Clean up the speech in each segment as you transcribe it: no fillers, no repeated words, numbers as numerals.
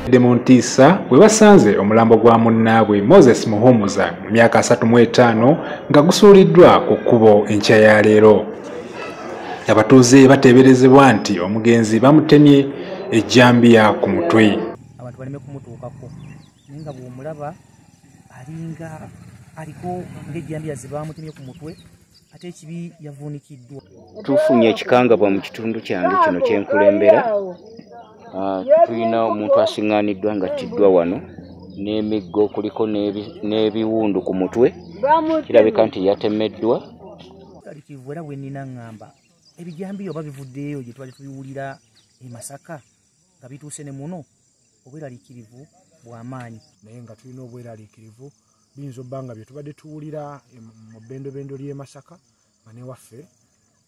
Demontiisa we basanze omulambo gwa munnaabwe Moses Muhumuza mu myaka 35 nga gusuuliddwa ku kkubo enkya ya leero. Abatuuze bateeberezebwa nti omugenzi bamutemye ejjambiya ku mutwe. Abantu baleme kumutuukako nga bw'omulaba alinga aliko ng'ejjambiya ze bamutemye ku mutwe ate ekibi yavuunikiddwa. Tufunye ekikangabwa mu kitundu kyange kino kyenkulembera. Tulina omuntu asiŋŋaaniddwa ng'attiddwa wano n'emiggo kuliko n'ebiwundu ku mutwe. Kirabika nti yatemeddwa. Alikivu era bwe nnina ŋŋamba ebijambiya oba bivuddeyo gye twali tubiwulira e Masaka nga bituuse ne muno obweraliikirivu bw'amaanyi. Naye nga tulina obweraliikirivu biyinza obba nga bye tubadde tuwulira mu bbendobendo ly'e Masaka nga ne waffe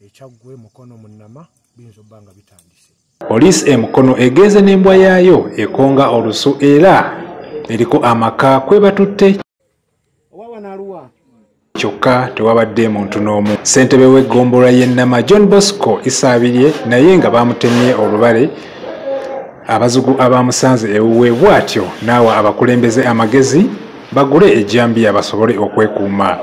ekyaggwe Mukono mu Nnama biyinza obba nga bitandise. Poliisi e Mukono egenze n'embwa yaayo ekonga olusu era eriko amaka kwe batutte kyokka tewabadde muntu n'omu. Ssentebe w'eggombolola y'e Nnama John Bosco Isaabirye naye nga bamutemye olubale abazugu abamusanze ewuwe bw'atyo n'awa abakulembeze amagezi bagule ejjambiya basobole okwekuuma.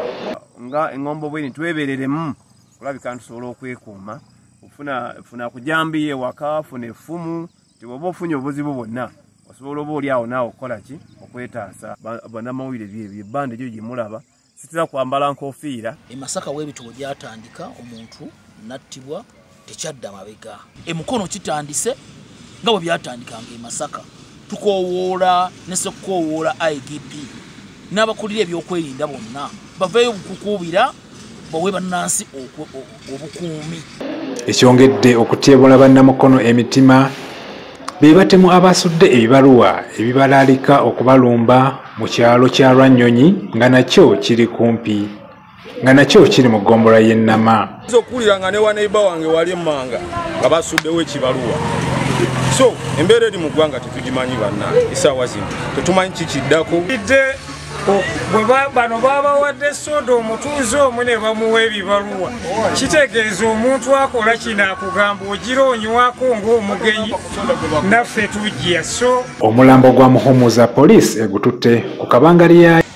Nga engombo bweni twebereremu olabika ntusobola okwekuuma ofuna ku jambiya ewaka funa effumu tebwoba ofunye obuzibu bwonna osobola oba oli awo naawe okukola ki okwetaasa bannamawulire byebbanda egyo gye mulaba sitira kwambala nkofiira. E Masaka w'ebitabo byatandika omuntu nattibwa tekyadda mabega. E Mukono kitandise nga bwe byatandikanga e Masaka. Tukoowoola ne ssekkoowoola IGP n'abakulira ebyokwerinda bonna baveeyo bukukuubira bawe bannansi obukuumi. Ekyongedde okutyebola bannamukono emitima be batemu abasudde ebibaluwa ebibalaalika okubalumba mu kyalo kya Lwannyonyi nga nakyo kiri kumpi nga nakyo kiri mu ggombolola y'e Nnama. Okuwulira nga ne waneiba wange wali emmanga nga basuddewo ekibaluwa. So embeera eri mu ggwanga tetugimanyi bannange essaawa zino tetumanyi kikiddako. Bano babawadde soda omutuuze omu ne bamuwa ebibaluwa kitegeeza omuntu akola kino akugamba ogira onywako ng'omugenyi naffe tujja. So omulambo gwa Muhumuza poliisi egututte ku kabangali yayo.